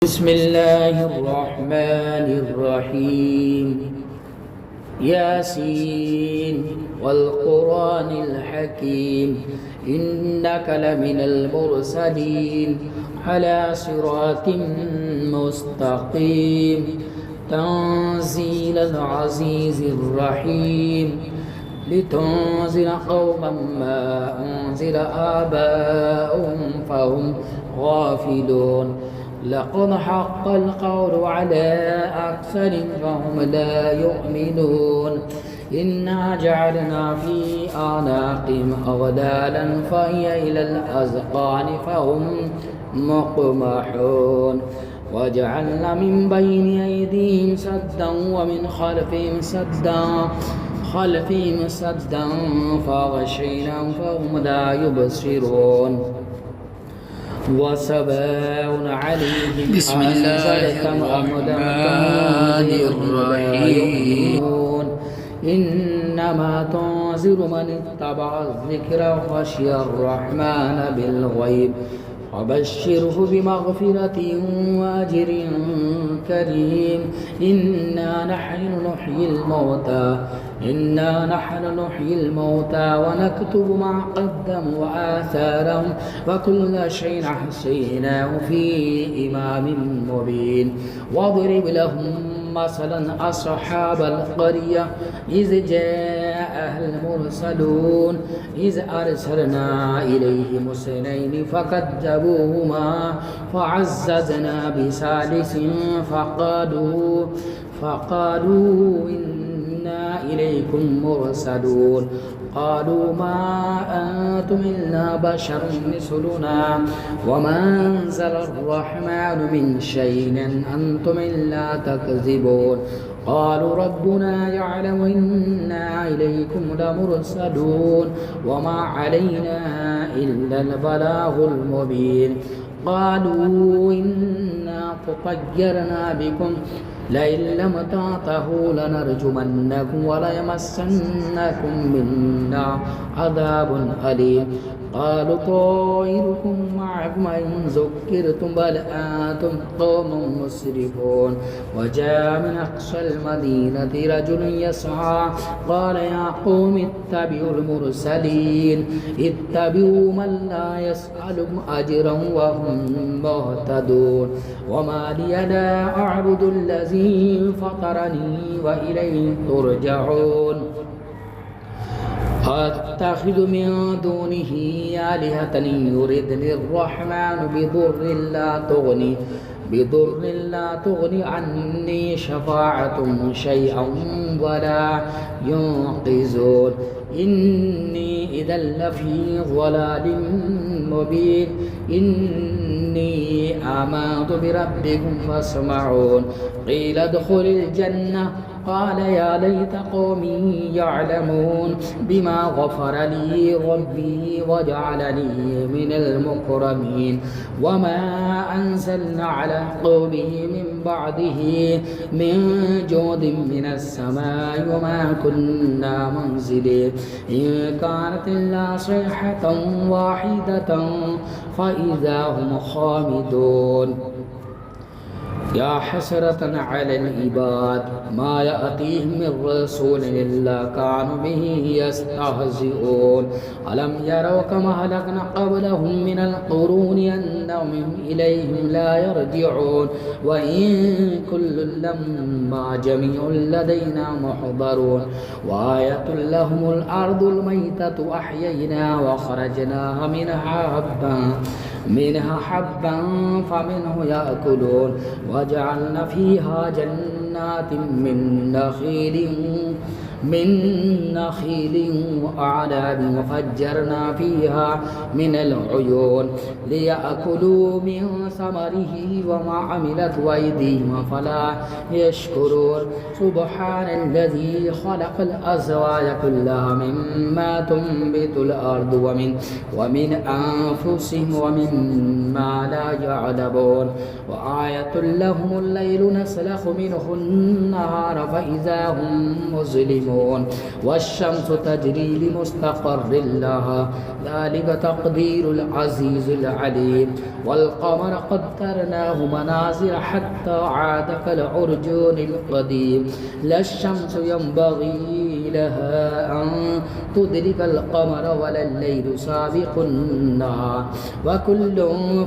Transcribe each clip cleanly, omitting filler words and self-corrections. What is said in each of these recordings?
بسم الله الرحمن الرحيم ياسين والقرآن الحكيم إنك لمن المرسلين على صراط مستقيم تنزيل العزيز الرحيم لتنذر قوما ما أنزل آباؤهم فهم غافلون لقد حق القول على أكثر فهم لا يؤمنون إنا جعلنا في أعناقهم أغلالا فهي إلى الأذقان فهم مقمحون وجعلنا من بين أيديهم سدا ومن خلفهم سدا فغشيناهم فهم لا يبصرون وسواء عليهم بسم الله الرحمن الرحيم إنما تنذر من اتبع الذكر وخشي الرحمن بالغيب وبشره بمغفرة وأجر كريم إنا نحن نحيي الموتى ونكتب ما قدموا وآثارهم وكل شيء أحصيناه في إمام مبين واضرب لهم مثلا أصحاب القرية إذ جاءها المرسلون إذ أرسلنا إليهم اثنين فكذبوهما فعززنا بثالث فقالوا إنا إليكم مرسلون قالوا ما أنتم إلا بشر مثلنا وما أنزل الرحمن من شيء أنتم إلا تكذبون قالوا ربنا يعلم إنا إليكم لمرسلون وما علينا إلا البلاغ المبين قالوا إنا تطيرنا بكم لئن لم تنتهوا لنرجمنكم وليمسنكم منا عذاب أليم قالوا طائركم معكم إن ذكرتم بل أنتم قوم مسرفون وجاء من أقصى المدينة رجل يسعى قال يا قوم اتبعوا المرسلين اتبعوا من لا يسألكم أجرا وهم مهتدون وما لي لا أعبد الذي فطرني وإليه ترجعون أتخذ من دونه آلهة يردني الرحمن بضر لا تغني عني شفاعتهم شيئا ولا ينقذون إني إذا لفي ضلال مبين إني آمنت بربكم فاسمعون قيل ادخل الجنة قال يا ليت قومي يعلمون بما غفر لي ربي وجعلني من المكرمين وما أنزلنا على قومه من بعده من جود من السماء وما كنا منزلين إن كانت إلا صيحة واحدة فإذا هم خامدون يا حسرة على العباد ما يأتيهم من رسول إلا كانوا به يستهزئون ألم يروا كما هلكنا قبلهم من القرون أنهم إليهم لا يرجعون وإن كل لما جميع لدينا محضرون وآية لهم الأرض الميتة أحيينا وخرجناها منها حبا فمنه يأكلون وجعلنا فيها جنات من نخيل وأعناب وفجرنا فيها من العيون ليأكلوا من ثمره وما عملت أيديهم فلا يشكرون سبحان الذي خلق الأزواج كلها مما تنبت الأرض ومن أنفسهم ومما لا يعلمون وآية لهم الليل نسلخ منه النهار فإذا هم مظلمون مجرمون والشمس تجري لمستقر لها ذلك تقدير العزيز العليم والقمر قدرناه منازل حتى عاد كالعرجون القديم لا الشمس ينبغي لها أن تدرك القمر ولا الليل سابق النهار وكل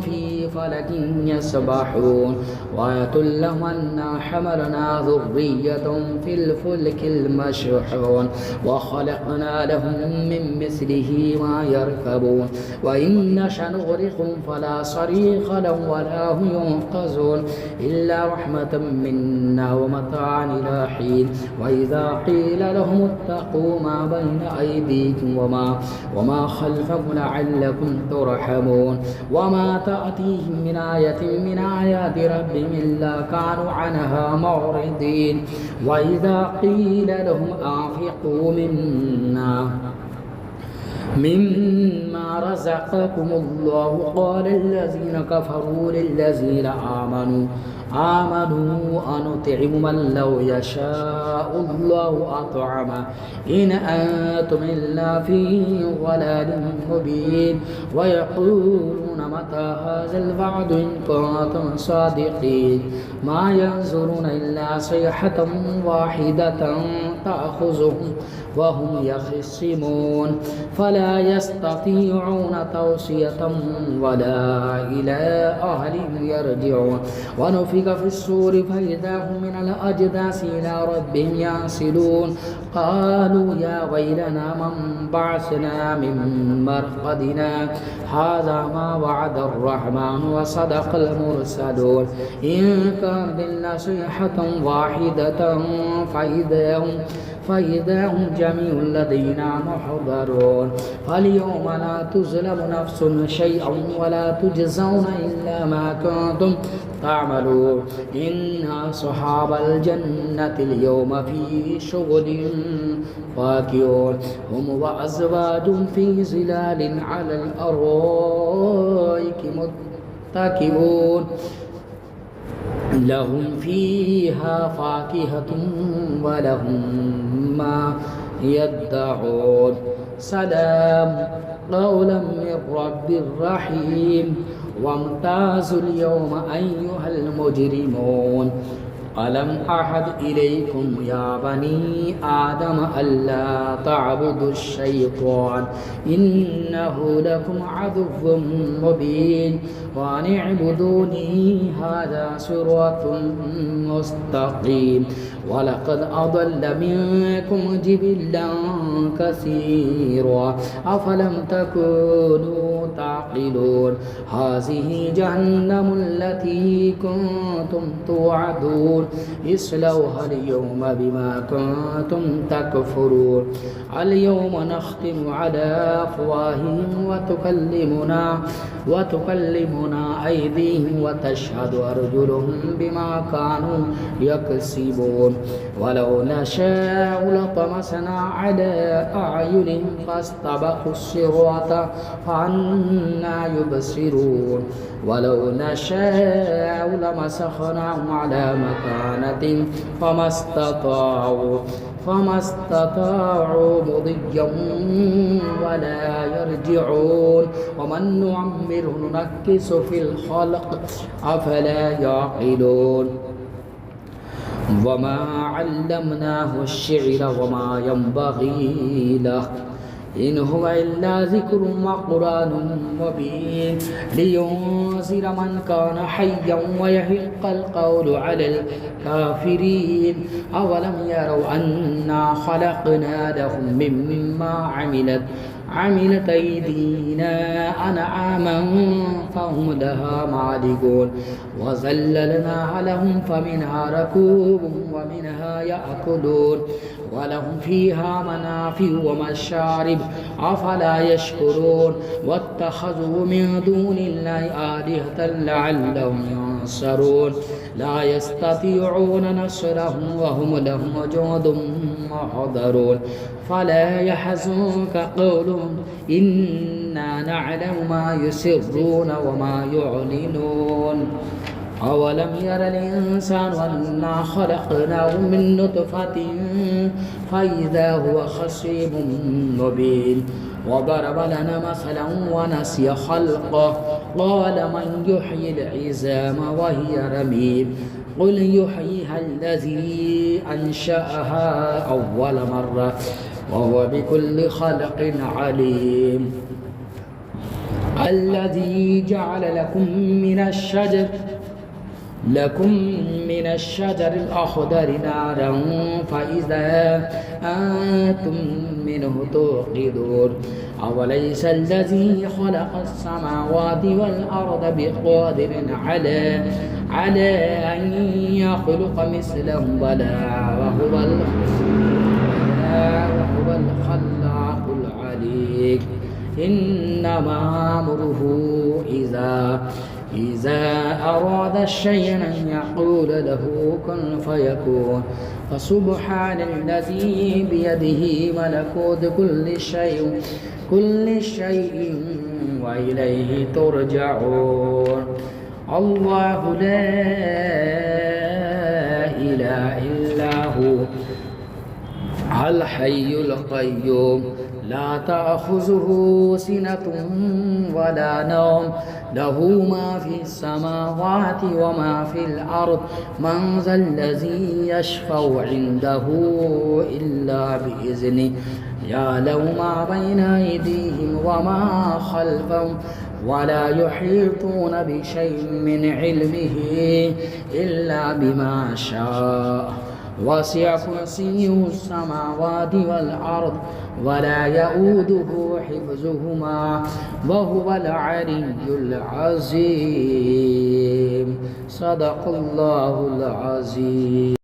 في فلك يسبحون وآية لهم أنا حملنا ذرية في الفلك المشحون وخلقنا لهم من مثله ما يركبون وإن نشأ نغرقهم فلا صريخ لهم ولا هم ينقذون إلا رحمة منا ومتاعا إلى حين وإذا قيل لهم اتقوا ما بين أيديكم وما خلفكم لعلكم ترحمون وما تأتيهم من آية من آيات ربهم إلا كانوا عنها معرضين وإذا قيل لهم أنفقوا مما رزقكم الله قال الذين كفروا للذين آمنوا أنطعم من لو يشاء الله أطعمه إن أنتم إلا في ضلال مبين ويقولون متى هذا الوعد إن كنتم صادقين ما ينظرون إلا صيحة واحدة تأخذهم وهم يخصمون فلا يستطيعون توصية ولا إلى أهلهم يرجعون ونفخ في الصور فإذا هم من الأجداث إلى ربهم ينسلون قالوا يا ويلنا من بعثنا من مرقدنا هذا ما وعد الرحمن وصدق المرسلون إن كان إلا صيحة واحدة فإذا هم جميع لدينا محضرون فاليوم لا تظلم نفس شيئا ولا تجزون إلا ما كنتم تعملون إن أصحاب الجنة اليوم في شغل فاكهون هم وأزواج في ظلال على الأرائك متكئون لهم فيها فاكهة ولهم ما يدعون سلام قولا من رب رحيم وامتازوا اليوم أيها المجرمون ألم أعهد إليكم يا بني آدم ألا تعبدوا الشيطان إنه لكم عدو مبين وأن اعبدوني هذا صراط مستقيم ولقد أضل منكم جبلا كثيرا أفلم تكونوا تعقلون هذه جهنم التي كنتم توعدون اصلوها اليوم بما كنتم تكفرون اليوم نختم على أفواههم وتكلمنا أيديهم وتشهد أرجلهم بما كانوا يكسبون ولو نشاء لطمسنا على أعينهم فاستبقوا الصراط فأنى يبصرون ولو نشاء لمسخناهم على مكانة فما استطاعوا مضيا ولا يرجعون ومن نعمره ننكس في الخلق أفلا يعقلون وما علمناه الشعر وما ينبغي له إن هو إلا ذكر وقرآن مبين لينذر من كان حيا ويحق القول على الكافرين أولم يروا أنا خلقنا لهم مما عملت أيدينا أنعاما فهم لها مالكون وذللناها لهم فمنها ركوبهم ومنها يأكلون ولهم فيها منافع ومشارب أفلا يشكرون واتخذوا من دون الله آلهة لعلهم ينصرون لا يستطيعون نصرهم وهم لهم جند محضرون فلا يحزنك قولهم إنا نعلم ما يسرون وما يعلنون أولم ير الإنسان أنا خلقناه من نطفة فإذا هو خصيم مبين وضرب لنا مثلا ونسي خلقه قال من يحيي العظام وهي رميم قل يحييها الذي أنشأها أول مرة وهو بكل خلق عليم الذي جعل لكم من الشجر الأخضر نارا فإذا أنتم منه توقدون أوليس الذي خلق السماوات والأرض بقادر على أن يخلق مثلهم بلى وهو الخلاق العليم إنما أمره إذا أراد شيئا أن يقول له كن فيكون فسبحان الذي بيده ملكوت كل شيء وإليه ترجعون الله لا إله إلا هو الحي القيوم لا تأخذه سنة ولا نوم له ما في السماوات وما في الأرض من ذا الذي يشفع عنده إلا بإذنه يعلم ما بين أيديهم وما خلفهم ولا يحيطون بشيء من علمه إلا بما شاء وسع كرسيه السماوات والأرض ولا يؤوده حفظهما وهو العلي العظيم صدق الله العظيم.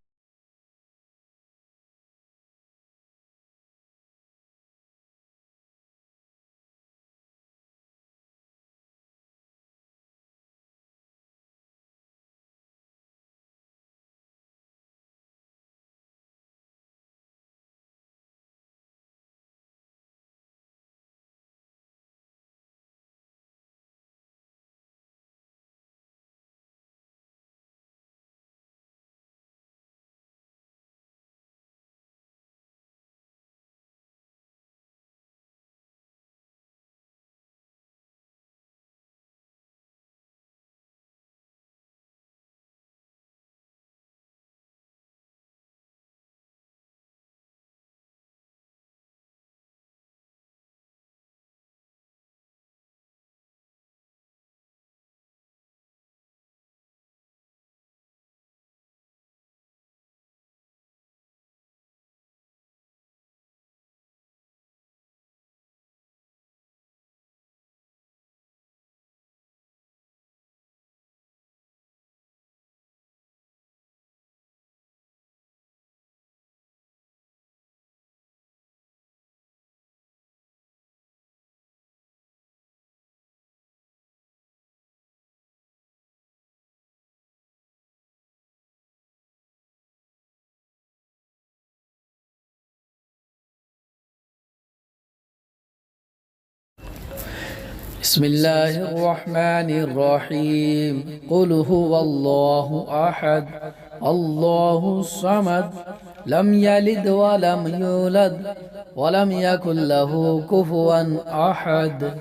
بسم الله الرحمن الرحيم قل هو الله أحد الله الصمد لم يلد ولم يولد ولم يكن له كفوا أحد